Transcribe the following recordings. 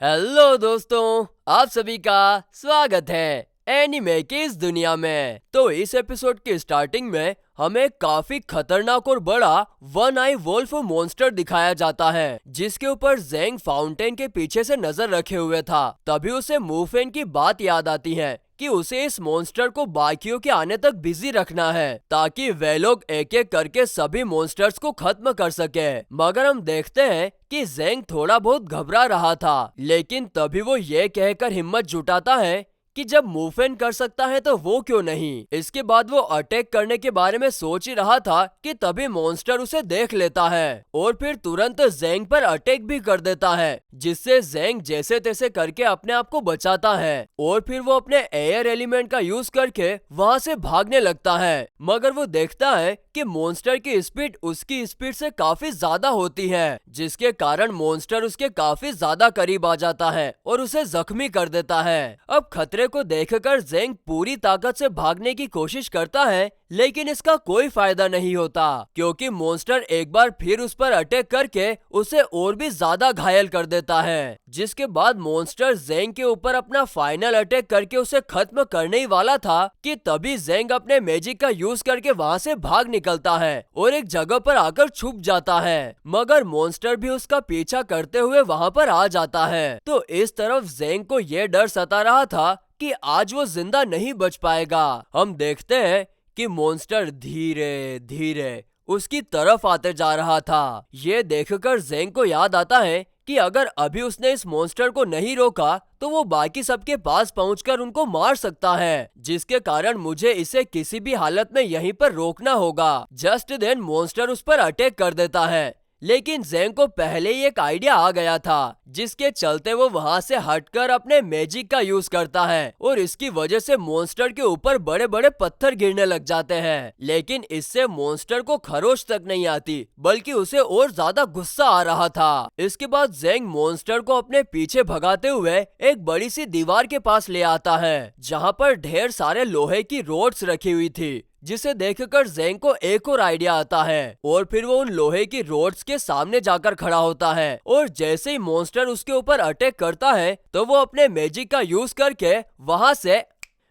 Hello दोस्तों, आप सभी का स्वागत है एनीमे की इस दुनिया में। तो इस एपिसोड की स्टार्टिंग में हमें काफी खतरनाक और बड़ा वन आई वोल्फ मॉन्स्टर दिखाया जाता है, जिसके ऊपर ज़ेंग फाउंटेन के पीछे से नजर रखे हुए था। तभी उसे मूफेन की बात याद आती है कि उसे इस मॉन्स्टर को बाकियों के आने तक बिजी रखना है, ताकि वे लोग एक एक करके सभी मॉन्स्टर्स को खत्म कर सके। मगर हम देखते हैं कि ज़ेंग थोड़ा बहुत घबरा रहा था, लेकिन तभी वो ये कहकर हिम्मत जुटाता है कि जब मूफेन कर सकता है तो वो क्यों नहीं। इसके बाद वो अटैक करने के बारे में सोच ही रहा था कि तभी मॉन्स्टर उसे देख लेता है और फिर तुरंत ज़ेंग पर अटैक भी कर देता है, जिससे ज़ेंग जैसे तैसे करके अपने आप को बचाता है और फिर वो अपने एयर एलिमेंट का यूज करके वहां से भागने लगता है। मगर वो देखता है कि मॉन्स्टर की स्पीड उसकी स्पीड से काफी ज्यादा होती है, जिसके कारण मॉन्स्टर उसके काफी ज्यादा करीब आ जाता है और उसे जख्मी कर देता है। अब खतरे को देखकर ज़ेंग पूरी ताकत से भागने की कोशिश करता है, लेकिन इसका कोई फायदा नहीं होता, क्योंकि मॉन्स्टर एक बार फिर उस पर अटैक करके उसे और भी ज्यादा घायल कर देता है। जिसके बाद मॉन्स्टर ज़ेंग के ऊपर अपना फाइनल अटैक करके उसे खत्म करने ही वाला था कि तभी ज़ेंग अपने मैजिक का यूज करके वहां से भाग निकलता है और एक जगह पर आकर छुप जाता है। मगर मॉन्स्टर भी उसका पीछा करते हुए वहां पर आ जाता है। तो इस तरफ ज़ेंग को यह डर सता रहा था कि आज वो जिंदा नहीं बच पाएगा। हम देखते हैं कि मॉन्स्टर धीरे धीरे उसकी तरफ आते जा रहा था। ये देखकर ज़ेंग को याद आता है कि अगर अभी उसने इस मॉन्स्टर को नहीं रोका तो वो बाकी सबके पास पहुंचकर उनको मार सकता है, जिसके कारण मुझे इसे किसी भी हालत में यहीं पर रोकना होगा। जस्ट देन मॉन्स्टर उस पर अटैक कर देता है, लेकिन ज़ेंग को पहले ही एक आइडिया आ गया था, जिसके चलते वो वहां से हटकर अपने मैजिक का यूज करता है और इसकी वजह से मॉन्स्टर के ऊपर बड़े बड़े पत्थर गिरने लग जाते हैं। लेकिन इससे मॉन्स्टर को खरोच तक नहीं आती, बल्कि उसे और ज्यादा गुस्सा आ रहा था। इसके बाद ज़ेंग मॉन्स्टर को अपने पीछे भगाते हुए एक बड़ी सी दीवार के पास ले आता है, जहाँ पर ढेर सारे लोहे की रोड्स रखी हुई थी, जिसे देखकर ज़ेंग को एक और आइडिया आता है और फिर वो उन लोहे की रोड्स के सामने जाकर खड़ा होता है और जैसे ही मॉन्स्टर उसके ऊपर अटैक करता है तो वो अपने मैजिक का यूज करके वहां से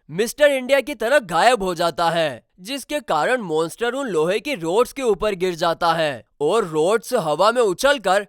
मिस्टर इंडिया की तरह गायब हो जाता है, जिसके कारण मॉन्स्टर उन लोहे की रोड्स के ऊपर गिर जाता है और रोड्स हवा में उछलकर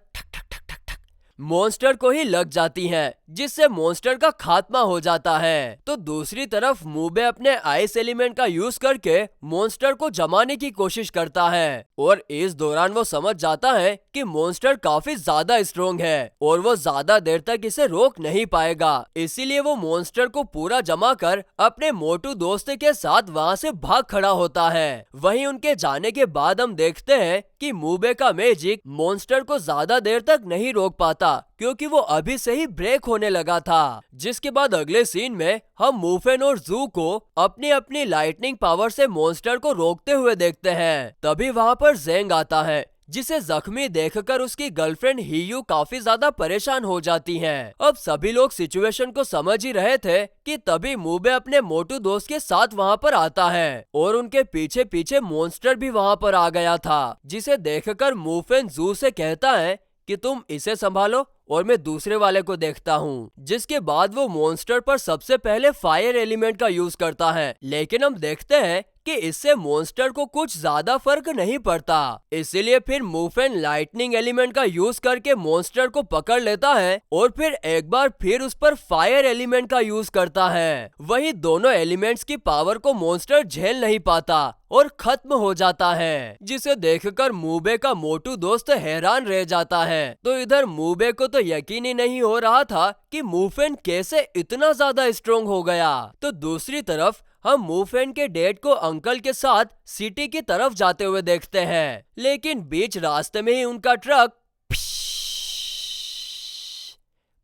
मॉन्स्टर को ही लग जाती हैं, जिससे मॉन्स्टर का खात्मा हो जाता है। तो दूसरी तरफ मूबे अपने आइस एलिमेंट का यूज करके मॉन्स्टर को जमाने की कोशिश करता है और इस दौरान वो समझ जाता है कि मॉन्स्टर काफी ज्यादा स्ट्रोंग है और वो ज्यादा देर तक इसे रोक नहीं पाएगा। इसीलिए वो मॉन्स्टर को पूरा जमा कर अपने मोटू दोस्त के साथ वहाँ से भाग खड़ा होता है। वहीं उनके जाने के बाद हम देखते हैं कि मूबे का मैजिक मॉन्स्टर को ज्यादा देर तक नहीं रोक पाता, क्योंकि वो अभी से ही ब्रेक होने लगा था। जिसके बाद अगले सीन में हम मूफेन और जू को अपनी अपनी लाइटनिंग पावर से मॉन्स्टर को रोकते हुए देखते हैं। तभी वहाँ पर ज़ेंग आता है, जिसे जख्मी देखकर उसकी गर्लफ्रेंड हियू काफी ज्यादा परेशान हो जाती हैं। अब सभी लोग सिचुएशन को समझ ही रहे थे कि तभी मूबे अपने मोटू दोस्त के साथ वहाँ पर आता है और उनके पीछे पीछे मॉन्स्टर भी वहाँ पर आ गया था, जिसे देखकर मूफेन जू से कहता है कि तुम इसे संभालो और मैं दूसरे वाले को देखता हूँ। जिसके बाद वो मॉन्स्टर पर सबसे पहले फायर एलिमेंट का यूज करता है, लेकिन हम देखते हैं कि इससे मॉन्स्टर को कुछ ज्यादा फर्क नहीं पड़ता। इसीलिए फिर मूफेन लाइटनिंग एलिमेंट का यूज करके मॉन्स्टर को पकड़ लेता है और फिर एक बार फिर उस पर फायर एलिमेंट का यूज करता है। वही दोनों एलिमेंट्स की पावर को मॉन्स्टर झेल नहीं पाता और खत्म हो जाता है, जिसे देखकर मूबे का मोटू दोस्त हैरान रह जाता है। तो इधर मूबे को तो यकीन ही नहीं हो रहा था कि मूफेन कैसे इतना ज्यादा स्ट्रोंग हो गया। तो दूसरी तरफ हम मूफेन के डैड को अंकल के साथ सिटी की तरफ जाते हुए देखते हैं, लेकिन बीच रास्ते में ही उनका ट्रक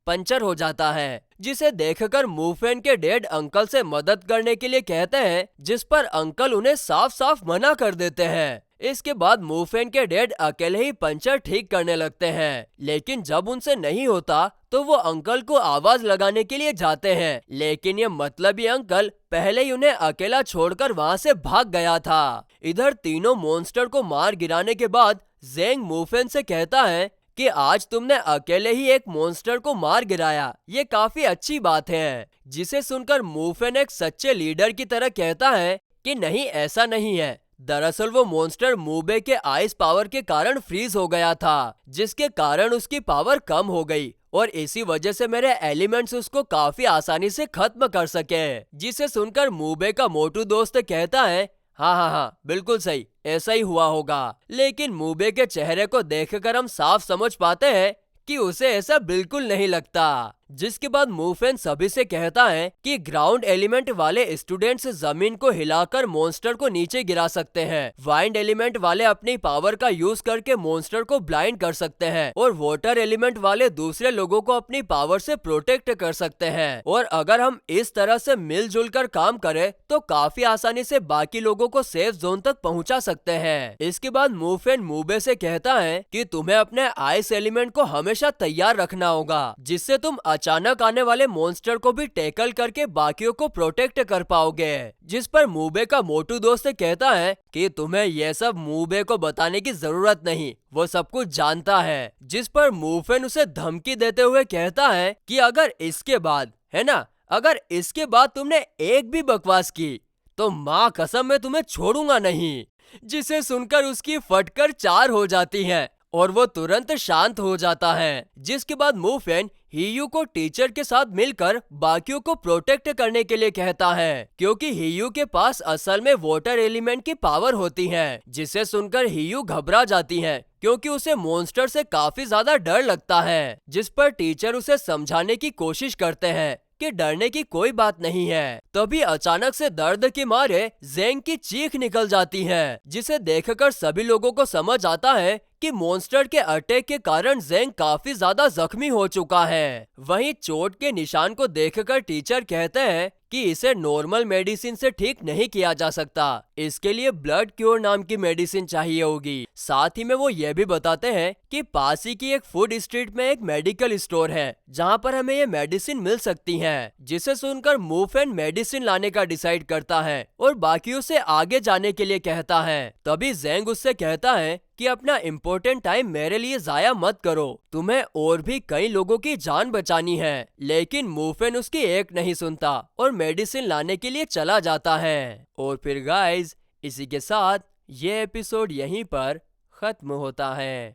पंचर हो जाता है, जिसे देखकर मूफेन के डैड अंकल से मदद करने के लिए कहते हैं, जिस पर अंकल उन्हें साफ साफ मना कर देते हैं। इसके बाद मूफेन के डैड अकेले ही पंचर ठीक करने लगते हैं, लेकिन जब उनसे नहीं होता तो वो अंकल को आवाज लगाने के लिए जाते हैं, लेकिन ये मतलबी अंकल पहले ही उन्हें अकेला छोड़कर वहाँ से भाग गया था। इधर तीनों मॉन्स्टर को मार गिराने के बाद ज़ेंग मूफेन से कहता है कि आज तुमने अकेले ही एक मॉन्स्टर को मार गिराया, ये काफी अच्छी बात है। जिसे सुनकर मूफेन एक सच्चे लीडर की तरह कहता है कि नहीं, ऐसा नहीं है। दरअसल वो मॉन्स्टर मूबे के आइस पावर के कारण फ्रीज हो गया था, जिसके कारण उसकी पावर कम हो गई और इसी वजह से मेरे एलिमेंट्स उसको काफी आसानी से खत्म कर सके। जिसे सुनकर मूबे का मोटू दोस्त कहता है, हाँ हाँ हाँ, बिल्कुल सही, ऐसा ही हुआ होगा। लेकिन मूबे के चेहरे को देखकर हम साफ समझ पाते हैं कि उसे ऐसा बिल्कुल नहीं लगता। जिसके बाद मूफेन सभी से कहता है कि ग्राउंड एलिमेंट वाले स्टूडेंट्स जमीन को हिलाकर मॉन्स्टर को नीचे गिरा सकते हैं, वाइंड एलिमेंट वाले अपनी पावर का यूज करके मॉन्स्टर को ब्लाइंड कर सकते हैं और वाटर एलिमेंट वाले दूसरे लोगों को अपनी पावर से प्रोटेक्ट कर सकते हैं। और अगर हम इस तरह से मिलजुल कर काम करें तो काफी आसानी से बाकी लोगों को सेफ जोन तक पहुंचा सकते हैं। इसके बाद मूफेन मूबे से कहता है कि तुम्हें अपने आइस एलिमेंट को हमेशा तैयार रखना होगा, जिससे तुम अचानक आने वाले मॉन्स्टर को भी टैकल करके बाकियों को प्रोटेक्ट कर पाओगे। जिस पर मूबे का मोटू दोस्त कहता है कि तुम्हें यह सब मूबे को बताने की जरूरत नहीं, वो सब कुछ जानता है। जिस पर मूफेन उसे धमकी देते हुए कहता है कि अगर इसके बाद, है ना, अगर इसके बाद तुमने एक भी बकवास की तो माँ कसम मैं तुम्हें छोड़ूंगा नहीं। जिसे सुनकर उसकी फटकर 4 हो जाती है और वो तुरंत शांत हो जाता है। जिसके बाद मूफेन हियू को टीचर के साथ मिलकर बाकियों को प्रोटेक्ट करने के लिए कहता है, क्योंकि हियू के पास असल में वाटर एलिमेंट की पावर होती है। जिसे सुनकर हियू घबरा जाती है क्योंकि उसे मॉन्स्टर से काफी ज्यादा डर लगता है। जिस पर टीचर उसे समझाने की कोशिश करते हैं कि डरने की कोई बात नहीं है। तभी अचानक से दर्द के मारे ज़ेंग की चीख निकल जाती है, जिसे देखकर सभी लोगों को समझ आता है कि मॉन्स्टर के अटैक के कारण ज़ेंग काफी ज्यादा जख्मी हो चुका है। वहीं चोट के निशान को देखकर टीचर कहते हैं कि इसे नॉर्मल मेडिसिन से ठीक नहीं किया जा सकता, इसके लिए ब्लड क्योर नाम की मेडिसिन चाहिए होगी। साथ ही में वो ये भी बताते हैं कि पास ही की एक फूड स्ट्रीट में एक मेडिकल स्टोर है जहाँ पर हमें ये मेडिसिन मिल सकती है। जिसे सुनकर मूफेन मेडिसिन लाने का डिसाइड करता है और बाकियों से आगे जाने के लिए कहता है। तभी ज़ेंग उससे कहता है कि अपना इम्पोर्टेंट टाइम मेरे लिए जाया मत करो, तुम्हें और भी कई लोगों की जान बचानी है। लेकिन मूफेन उसकी एक नहीं सुनता और मेडिसिन लाने के लिए चला जाता है। और फिर गाइस, इसी के साथ ये एपिसोड यहीं पर खत्म होता है।